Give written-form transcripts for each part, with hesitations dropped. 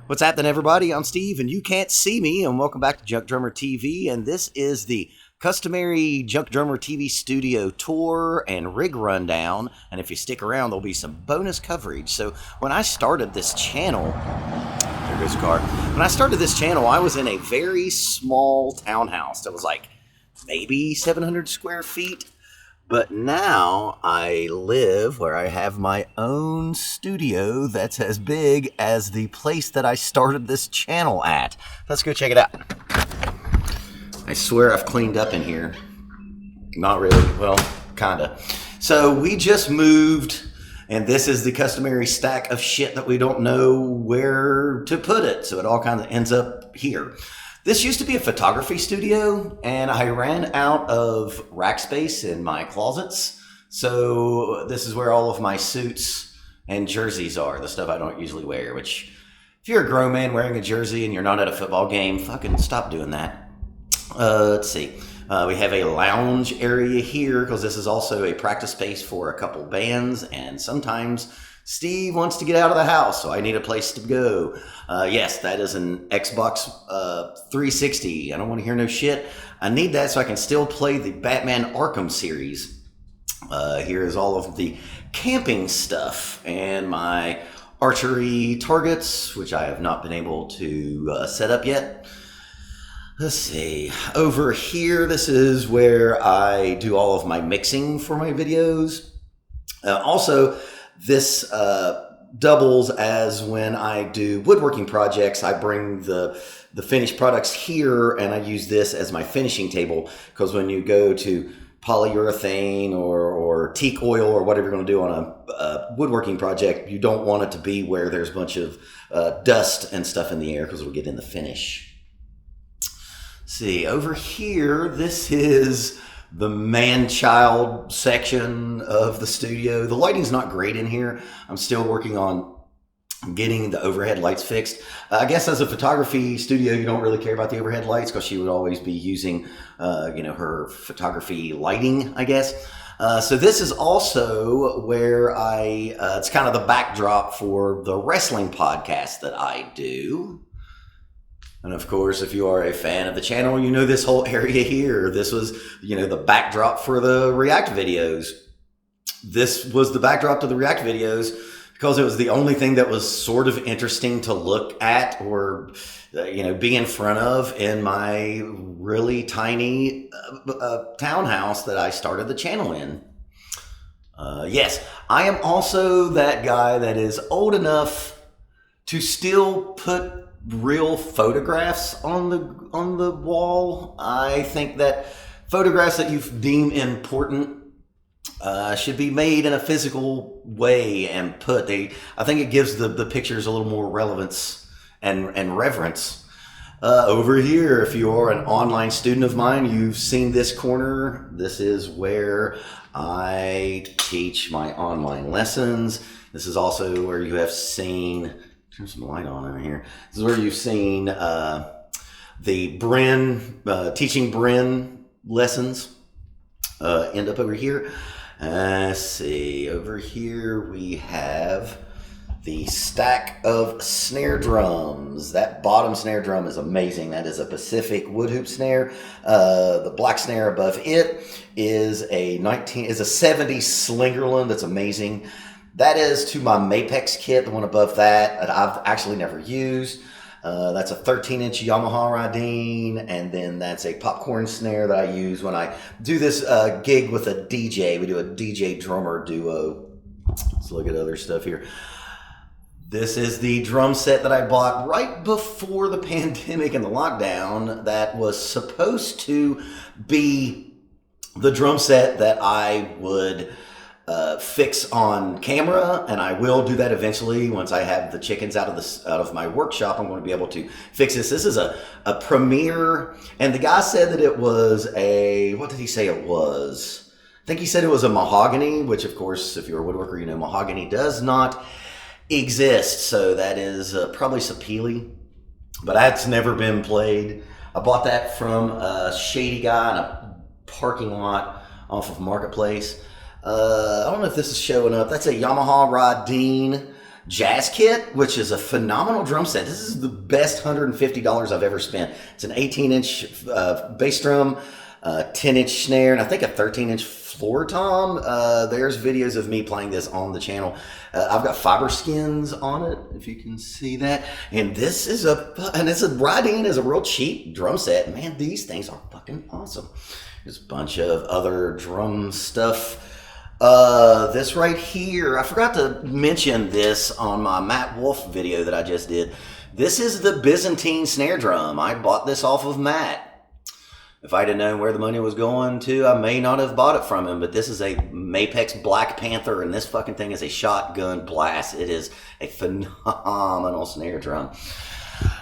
What's happening, everybody? I'm Steve, and you can't see me, and welcome back to Junkdrummer TV, and this is the customary Junkdrummer TV studio tour and rig rundown, and if you stick around, there'll be some bonus coverage. So when I started this channel, there goes a car. When I started this channel, I was in a very small townhouse that was like maybe 700 square feet. But now I live where I have my own studio that's as big as the place that I started this channel at. Let's go check it out. I swear I've cleaned up in here. Not really, well, kinda. So we just moved, and this is the customary stack of shit that we don't know where to put it. So it all kind of ends up here. This used to be a photography studio, and I ran out of rack space in my closets. So this is where all of my suits and jerseys are, the stuff I don't usually wear, which if you're a grown man wearing a jersey and you're not at a football game, fucking stop doing that. Let's see. We have a lounge area here because this is also a practice space for a couple bands, and sometimes Steve wants to get out of the house, so I need a place to go. Yes, that is an Xbox 360. I don't want to hear no shit. I need that so I can still play the Batman Arkham series. Here is all of the camping stuff and my archery targets, which I have not been able to set up yet. Let's see. Over here, this is where I do all of my mixing for my videos. Also, this doubles as when I do woodworking projects. I bring the finished products here, and I use this as my finishing table, because when you go to polyurethane or teak oil or whatever you're going to do on a woodworking project, you don't want it to be where there's a bunch of dust and stuff in the air, because it'll get in the finish. See, over here, this is the Manchild section of the studio. The lighting's not great in here. I'm still working on getting the overhead lights fixed. I guess as a photography studio, you don't really care about the overhead lights because she would always be using, her photography lighting, I guess. So this is also where it's kind of the backdrop for the wrestling podcast that I do. And of course, if you are a fan of the channel, you know this whole area here. This was, the backdrop for the React videos. This was the backdrop to the React videos because it was the only thing that was sort of interesting to look at or, be in front of in my really tiny townhouse that I started the channel in. Yes, I am also that guy that is old enough to still put real photographs on the wall. I think that photographs that you deem important should be made in a physical way and put. I think it gives the pictures a little more relevance and reverence. Over here, if you are an online student of mine, you've seen this corner. This is where I teach my online lessons. This is also where you have seen, turn some light on over here. This is where you've seen the Bren, teaching Bren lessons end up over here. Let's see, over here we have the stack of snare drums. That bottom snare drum is amazing. That is a Pacific wood hoop snare. The black snare above it is a 70s Slingerland. That's amazing. That is to my Mapex kit, the one above that I've actually never used. That's a 13-inch Yamaha Radine, and then that's a popcorn snare that I use when I do this gig with a DJ. We do a DJ drummer duo. Let's look at other stuff here. This is the drum set that I bought right before the pandemic and the lockdown that was supposed to be the drum set that I would fix on camera, and I will do that eventually once I have the chickens out of my workshop. I'm going to be able to fix this. This is a Premier, and the guy said that it was what did he say it was? I think he said it was a mahogany, which of course, if you're a woodworker, you know mahogany does not exist. So that is probably sapele, but that's never been played. I bought that from a shady guy in a parking lot off of Marketplace. I don't know if this is showing up. That's a Yamaha Radine Jazz Kit, which is a phenomenal drum set. This is the best $150 I've ever spent. It's an 18-inch bass drum, 10-inch snare, and I think a 13-inch floor tom. There's videos of me playing this on the channel. I've got fiber skins on it, if you can see that. And this is it's a ride-in is a real cheap drum set. Man, these things are fucking awesome. There's a bunch of other drum stuff. This right here, I forgot to mention this on my Matt Wolf video that I just did. This is the Byzantine snare drum. I bought this off of Matt. If I'd have known where the money was going to, I may not have bought it from him, but this is a Mapex Black Panther, and this fucking thing is a shotgun blast. It is a phenomenal snare drum.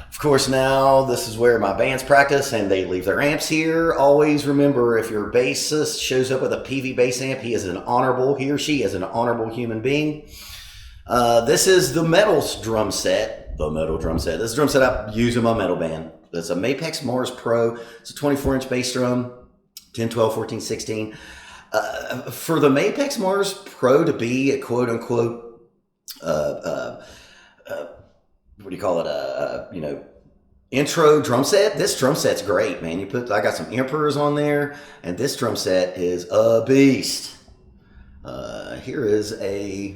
Of course, now this is where my bands practice and they leave their amps here. Always remember, if your bassist shows up with a PV bass amp, he or she is an honorable human being. This is the metal drum set. This is a drum set I use in my metal band. It's a Mapex Mars Pro. It's a 24-inch bass drum, 10, 12, 14, 16. For the Mapex Mars Pro to be a quote-unquote what do you call it? Intro drum set. This drum set's great, man. I got some Emperors on there, and this drum set is a beast. Here is a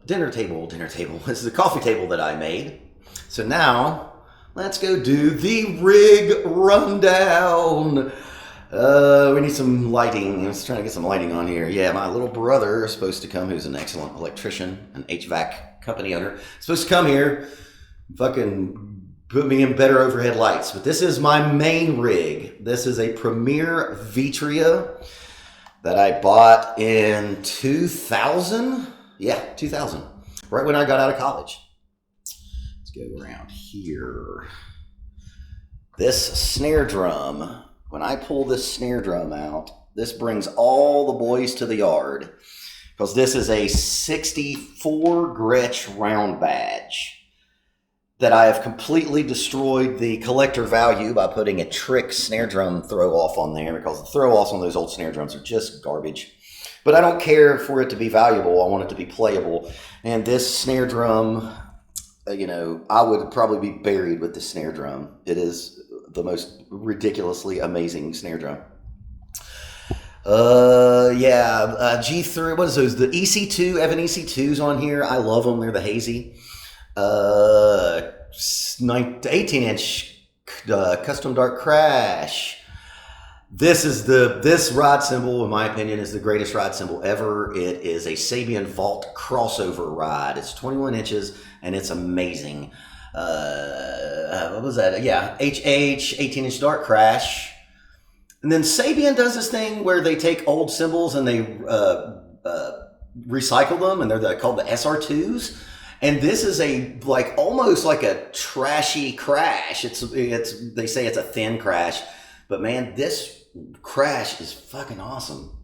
dinner table. This is a coffee table that I made. So now let's go do the rig rundown. We need some lighting. I was trying to get some lighting on here. Yeah, my little brother is supposed to come, who's an excellent electrician, an HVAC company owner, supposed to come here, fucking put me in better overhead lights. But this is my main rig. This is a Premier Vitria that I bought in 2000. Yeah, 2000. Right when I got out of college. Let's go around here. This snare drum, when I pull this snare drum out, this brings all the boys to the yard. Because this is a 64 Gretsch round badge that I have completely destroyed the collector value by putting a trick snare drum throw off on there, because the throw offs on those old snare drums are just garbage. But I don't care for it to be valuable. I want it to be playable. And this snare drum, I would probably be buried with this snare drum. It is the most ridiculously amazing snare drum. G3, what is those? The EC2, Evan EC2s on here. I love them. They're the hazy. 18-inch custom dark crash. This ride cymbal, in my opinion, is the greatest ride cymbal ever. It is a Sabian Vault crossover ride. It's 21 inches and it's amazing. What was that? Yeah, HH 18-inch dark crash. And then Sabian does this thing where they take old cymbals and they recycle them, and they're called the SR2s. And this is almost like a trashy crash. They say it's a thin crash, but man, this crash is fucking awesome.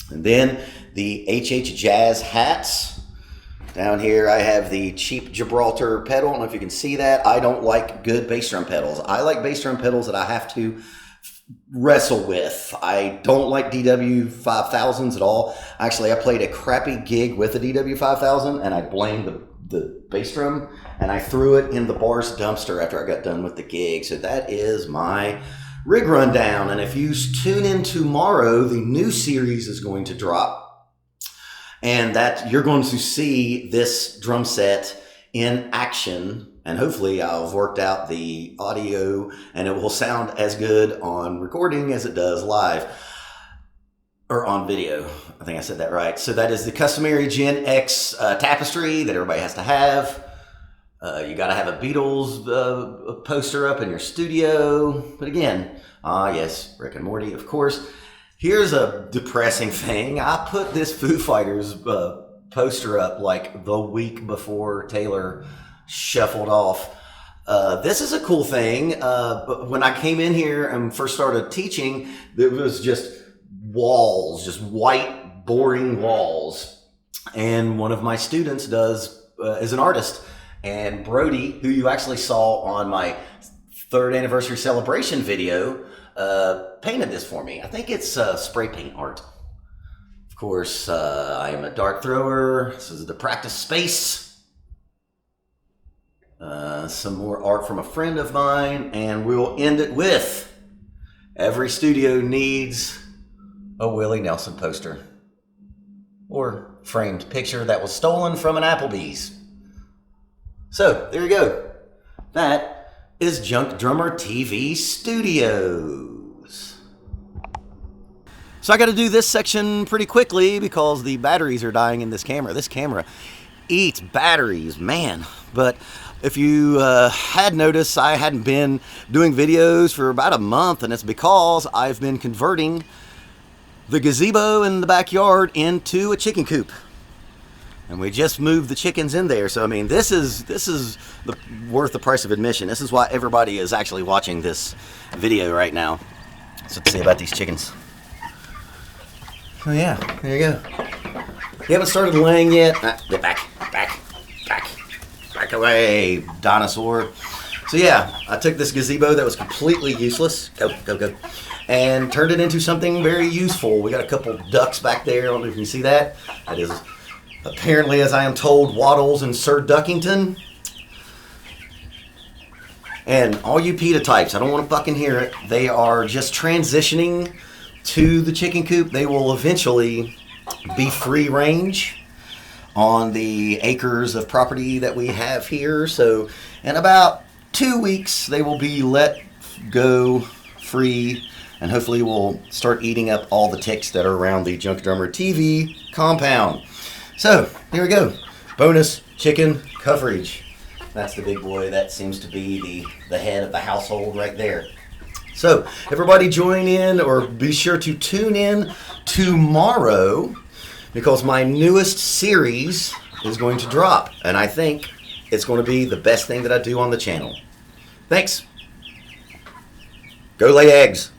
And then the HH Jazz hats. Down here I have the cheap Gibraltar pedal. I don't know if you can see that. I don't like good bass drum pedals. I like bass drum pedals that I have to wrestle with. I don't like DW5000s at all. Actually, I played a crappy gig with a DW5000 and I blamed the bass drum and I threw it in the bar's dumpster after I got done with the gig. So that is my rig rundown. And if you tune in tomorrow, the new series is going to drop, and that you're going to see this drum set in action. And hopefully I'll have worked out the audio and it will sound as good on recording as it does live or on video. I think I said that right. So that is the customary Gen X tapestry that everybody has to have. You got to have a Beatles poster up in your studio. But again, yes, Rick and Morty, of course. Here's a depressing thing. I put this Foo Fighters poster up like the week before Taylor shuffled off. This is a cool thing. But when I came in here and first started teaching, there was just walls, just white, boring walls. And one of my students is an artist. And Brody, who you actually saw on my 3rd anniversary celebration video, painted this for me. I think it's spray paint art. Of course, I am a dart thrower. This is the practice space. Some more art from a friend of mine, and we'll end it with every studio needs a Willie Nelson poster or framed picture that was stolen from an Applebee's. So, there you go. That is Junkdrummer TV Studios. So I got to do this section pretty quickly because the batteries are dying in this camera. This camera eats batteries, man. But if you had noticed, I hadn't been doing videos for about a month, and it's because I've been converting the gazebo in the backyard into a chicken coop. And we just moved the chickens in there. So, I mean, this is worth the price of admission. This is why everybody is actually watching this video right now. So let's see about these chickens. Oh, yeah, there you go. You haven't started laying yet. Get back away, dinosaur. So, yeah, I took this gazebo that was completely useless. Go. And turned it into something very useful. We got a couple ducks back there. I don't know if you can see that. That is apparently, as I am told, Waddles and Sir Duckington. And all you PETA types, I don't want to fucking hear it. They are just transitioning to the chicken coop. They will eventually be free range on the acres of property that we have here. So in about 2 weeks, they will be let go free, and hopefully we'll start eating up all the ticks that are around the Junkdrummer TV compound. So, here we go. Bonus chicken coverage. That's the big boy. That seems to be the head of the household right there. So, everybody join in, or be sure to tune in tomorrow, because my newest series is going to drop. And I think it's going to be the best thing that I do on the channel. Thanks. Go lay eggs.